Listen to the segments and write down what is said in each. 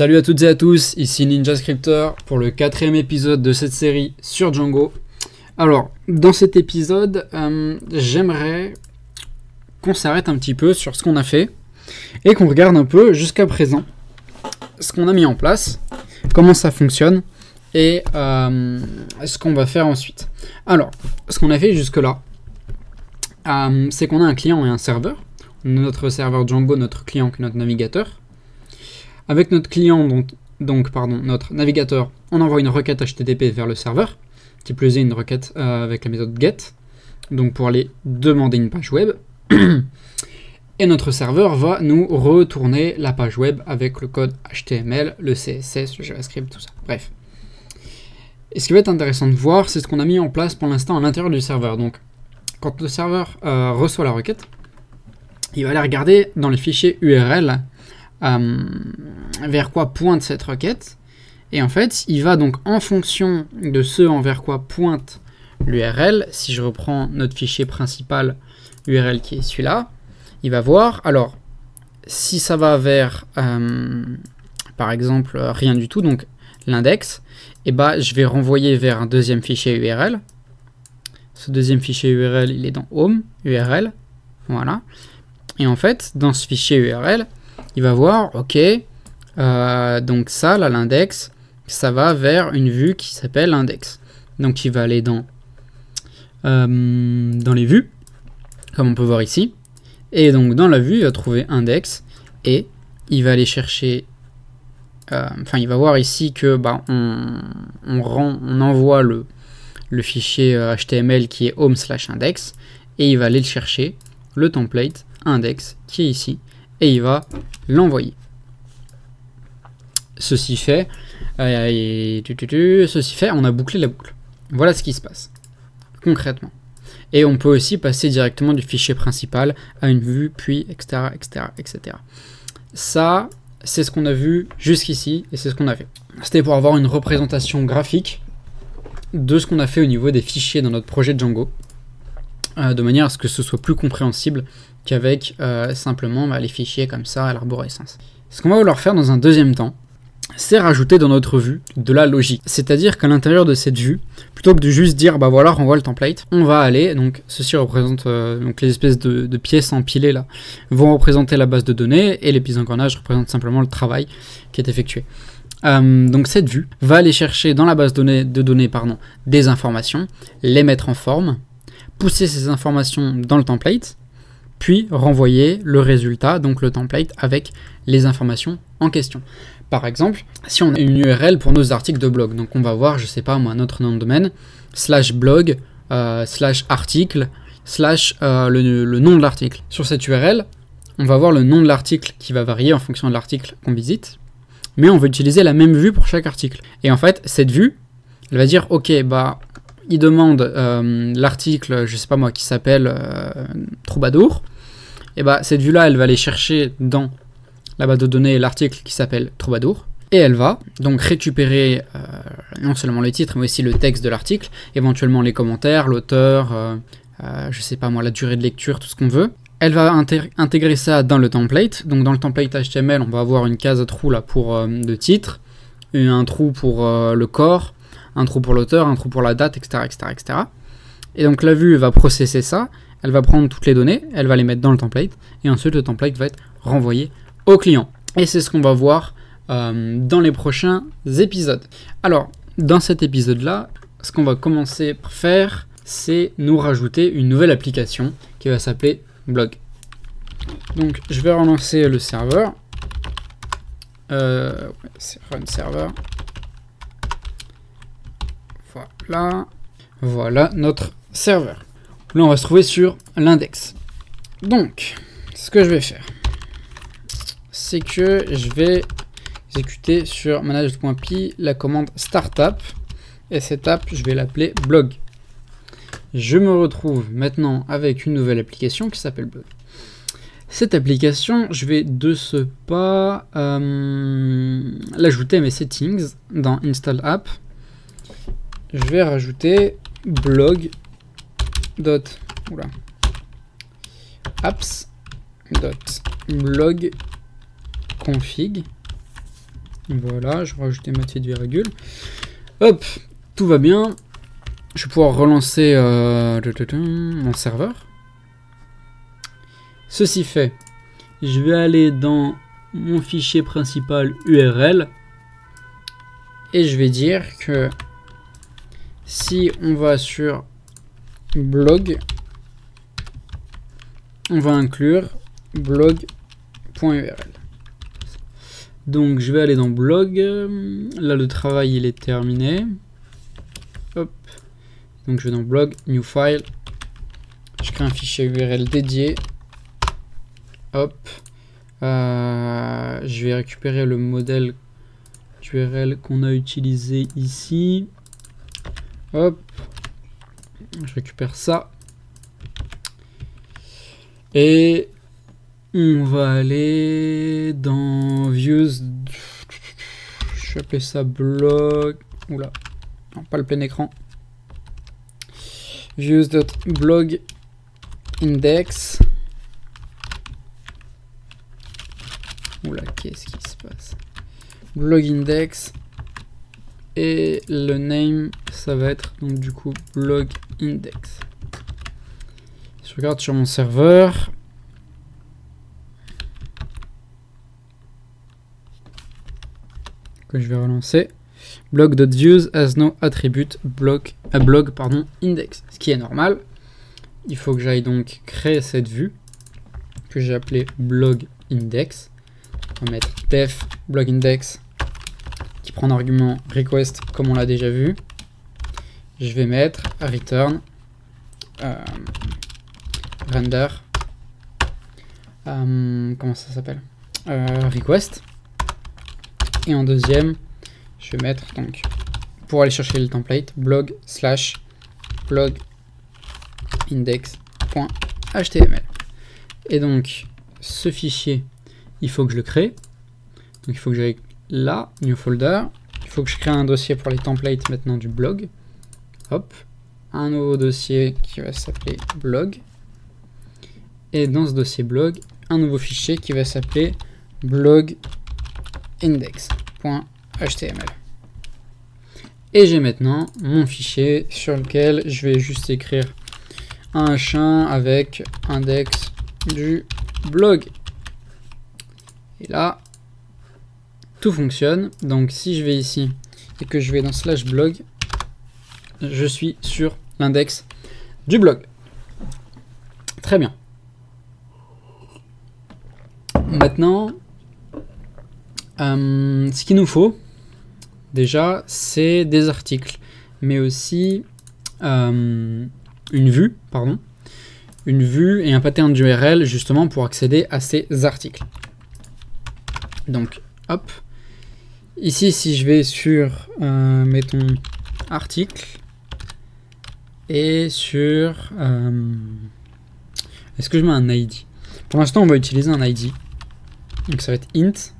Salut à toutes et à tous, ici Ninja Scripter pour le 4e épisode de cette série sur Django. Alors, dans cet épisode, j'aimerais qu'on s'arrête un petit peu sur ce qu'on a fait et qu'on regarde un peu jusqu'à présent ce qu'on a mis en place, comment ça fonctionne et ce qu'on va faire ensuite. Alors, ce qu'on a fait jusque-là, c'est qu'on a un client et un serveur. Notre serveur Django, notre client qui est notre navigateur. Avec notre client, notre navigateur, on envoie une requête HTTP vers le serveur, qui plus est une requête avec la méthode GET, donc pour aller demander une page web. Et notre serveur va nous retourner la page web avec le code HTML, le CSS, le JavaScript, tout ça. Bref. Et ce qui va être intéressant de voir, c'est ce qu'on a mis en place pour l'instant à l'intérieur du serveur. Donc, quand le serveur reçoit la requête, il va aller regarder dans les fichiers URL vers quoi pointe cette requête. Et en fait, il va donc en fonction de ce envers quoi pointe l'URL, si je reprends notre fichier principal URL qui est celui-là, il va voir, alors, si ça va vers, par exemple, rien du tout, donc l'index, et bah, je vais renvoyer vers un deuxième fichier URL. Ce deuxième fichier URL, il est dans Home, URL, voilà. Et en fait, dans ce fichier URL, il va voir, ok, donc ça, là, l'index, ça va vers une vue qui s'appelle index. Donc il va aller dans les vues, comme on peut voir ici. Et donc dans la vue, il va trouver index et il va aller chercher, il va voir ici que on envoie le fichier HTML qui est home/index et il va aller le chercher, le template index qui est ici, et il va l'envoyer. Ceci fait, on a bouclé la boucle. Voilà ce qui se passe concrètement. Et on peut aussi passer directement du fichier principal à une vue, puis etc. etc., etc. Ça, c'est ce qu'on a vu jusqu'ici et c'est ce qu'on a fait. C'était pour avoir une représentation graphique de ce qu'on a fait au niveau des fichiers dans notre projet Django, de manière à ce que ce soit plus compréhensible qu'avec simplement les fichiers comme ça à l'arborescence. Ce qu'on va vouloir faire dans un deuxième temps, c'est rajouter dans notre vue de la logique. C'est-à-dire qu'à l'intérieur de cette vue, plutôt que de juste dire bah voilà, renvoie le template, on va aller, donc ceci représente donc les espèces de pièces empilées là, vont représenter la base de données et les pièces d'engrenage représentent simplement le travail qui est effectué. Donc cette vue va aller chercher dans la base de données des informations, les mettre en forme, pousser ces informations dans le template, puis renvoyer le résultat, donc le template, avec les informations en question. Par exemple, si on a une URL pour nos articles de blog, donc on va voir, je sais pas moi, notre nom de domaine, /blog, /article, le nom de l'article. Sur cette URL, on va voir le nom de l'article qui va varier en fonction de l'article qu'on visite, mais on veut utiliser la même vue pour chaque article. Et en fait, cette vue, elle va dire, ok, il demande l'article, je sais pas moi, qui s'appelle Troubadour, et cette vue-là, elle va aller chercher dans la base de données l'article qui s'appelle Troubadour, et elle va donc récupérer non seulement le titre, mais aussi le texte de l'article, éventuellement les commentaires, l'auteur, je sais pas moi, la durée de lecture, tout ce qu'on veut. Elle va intégrer ça dans le template, donc dans le template HTML, on va avoir une case à trou là pour le titre, un trou pour le corps, un trou pour l'auteur, un trou pour la date, etc., etc., etc. Et donc la vue va processer ça, elle va prendre toutes les données, elle va les mettre dans le template, et ensuite le template va être renvoyé au client. Et c'est ce qu'on va voir dans les prochains épisodes. Alors, dans cet épisode-là, ce qu'on va commencer par faire, c'est nous rajouter une nouvelle application qui va s'appeler Blog. Donc, je vais relancer le serveur. C'est run server. Voilà notre serveur. Là, on va se trouver sur l'index. Donc, ce que je vais faire, c'est que je vais exécuter sur manage.py la commande startup. Et cette app, je vais l'appeler blog. Je me retrouve maintenant avec une nouvelle application qui s'appelle Blog. Cette application, je vais de ce pas l'ajouter à mes settings dans Install App. Je vais rajouter blog.apps.blog config Voilà, je vais rajouter ma petite virgule. Hop, tout va bien. Je vais pouvoir relancer mon serveur. Ceci fait, je vais aller dans mon fichier principal URL et je vais dire que si on va sur blog, on va inclure blog.url. Donc je vais aller dans blog, là le travail il est terminé. Hop. Donc je vais dans blog, new file, je crée un fichier URL dédié. Hop. Je vais récupérer le modèle URL qu'on a utilisé ici. Hop. Je récupère ça. Et on va aller dans views. Je vais appeler ça blog. Oula. Non, pas le plein écran. Views.blog index. Oula, qu'est-ce qui se passe? Blog index. Et le name, ça va être donc du coup blog index. Je regarde sur mon serveur. Que je vais relancer. Blog.views has no attribute blog index. Ce qui est normal. Il faut que j'aille donc créer cette vue que j'ai appelée blog index. On va mettre def blog index qui prend en argument request comme on l'a déjà vu. Je vais mettre return render comment ça s'appelle, request, et en deuxième je vais mettre donc pour aller chercher le template blog index.html. et donc ce fichier il faut que je le crée, donc il faut que j'aille là, new folder, il faut que je crée un dossier pour les templates maintenant du blog. Hop, un nouveau dossier qui va s'appeler blog, et dans ce dossier blog, un nouveau fichier qui va s'appeler blog index.html. Et j'ai maintenant mon fichier sur lequel je vais juste écrire un H1 avec index du blog. Et là, tout fonctionne. Donc si je vais ici et que je vais dans slash blog, je suis sur l'index du blog. Très bien. Maintenant, ce qu'il nous faut, déjà, c'est des articles, mais aussi une vue et un pattern d'URL justement pour accéder à ces articles. Donc, hop. Ici, si je vais sur, mettons, article, et sur... est-ce que je mets un ID? Pour l'instant, on va utiliser un ID. Donc, ça va être int,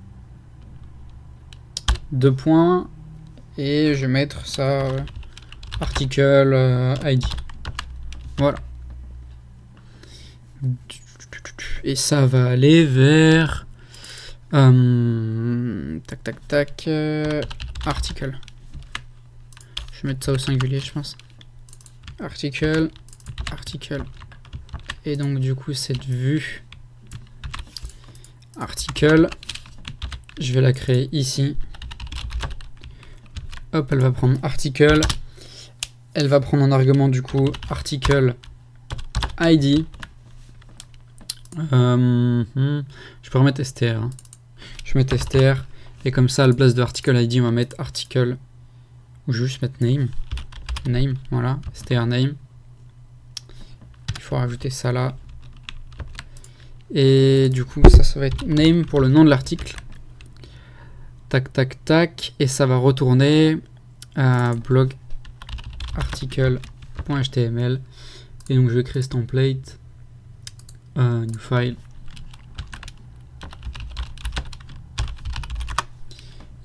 2 points, et je vais mettre ça, article ID. Voilà. Et ça va aller vers... tac tac tac, article. Je vais mettre ça au singulier, je pense. Article. Et donc du coup cette vue article, je vais la créer ici. Hop, elle va prendre article. Elle va prendre en argument du coup article ID. Je peux remettre str. Hein. Je vais mettre str et comme ça à la place de article ID on va mettre article, ou juste mettre name. Name, voilà, str name. Il faut rajouter ça là. Et du coup ça va être name pour le nom de l'article. Tac tac tac, et ça va retourner à blog article.html. et donc je vais créer ce template, new file,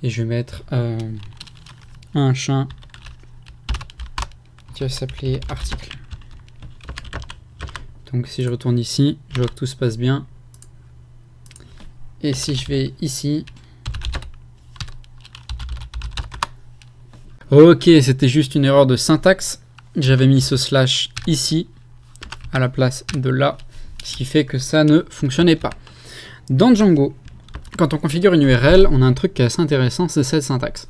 et je vais mettre un champ qui va s'appeler article. Donc si je retourne ici, je vois que tout se passe bien. Et si je vais ici, Ok, c'était juste une erreur de syntaxe. J'avais mis ce slash ici, à la place de là, ce qui fait que ça ne fonctionnait pas. Dans Django, quand on configure une URL, on a un truc qui est assez intéressant, c'est cette syntaxe.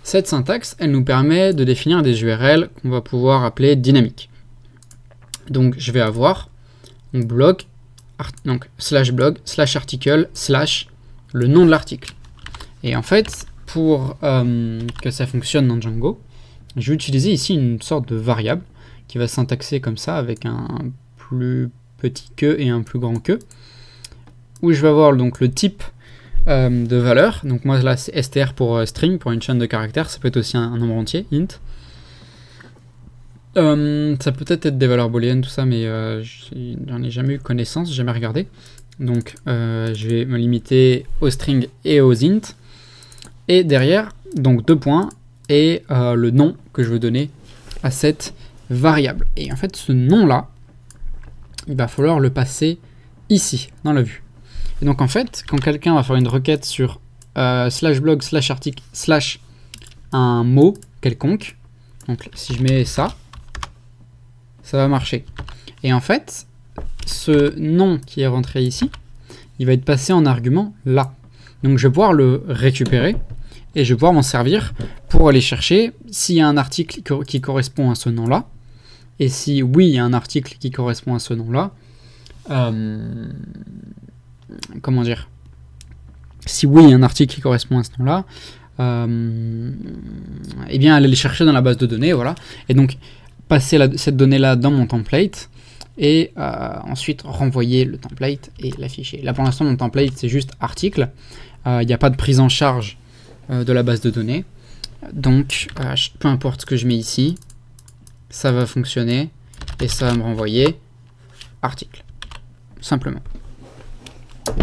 Cette syntaxe, elle nous permet de définir des URL qu'on va pouvoir appeler dynamiques. Donc je vais avoir mon blog, donc /blog, /article, / le nom de l'article. Et en fait, pour que ça fonctionne dans Django, je vais utiliser ici une sorte de variable qui va syntaxer comme ça avec un plus petit que et un plus grand que, où je vais avoir donc le type de valeur. Donc moi là c'est str pour string, pour une chaîne de caractères, ça peut être aussi un nombre entier, int. Ça peut être des valeurs booléennes, tout ça, mais j'en ai jamais eu connaissance, j'ai jamais regardé. Donc je vais me limiter aux strings et aux int. Et derrière, donc 2 points, et le nom que je veux donner à cette variable. Et en fait, ce nom-là, il va falloir le passer ici, dans la vue. Et donc en fait, quand quelqu'un va faire une requête sur /blog, /article, / un mot quelconque, donc si je mets ça, ça va marcher. Et en fait, ce nom qui est rentré ici, il va être passé en argument là. Donc je vais pouvoir le récupérer et je vais pouvoir m'en servir pour aller chercher s'il y a un article qui correspond à ce nom-là. Et si oui, il y a un article qui correspond à ce nom-là, comment dire? Si oui, il y a un article qui correspond à ce nom-là, eh bien aller les chercher dans la base de données, voilà. Et donc passer cette donnée-là dans mon template et ensuite renvoyer le template et l'afficher. Là pour l'instant mon template c'est juste article, il n'y a pas de prise en charge de la base de données, donc peu importe ce que je mets ici, ça va fonctionner et ça va me renvoyer article, simplement.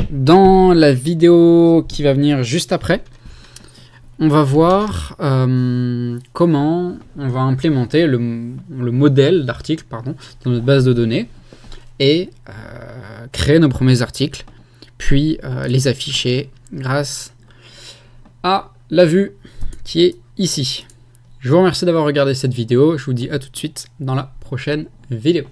Dans la vidéo qui va venir juste après, on va voir comment on va implémenter le modèle d'article dans notre base de données et créer nos premiers articles, puis les afficher grâce à la vue qui est ici. Je vous remercie d'avoir regardé cette vidéo, je vous dis à tout de suite dans la prochaine vidéo.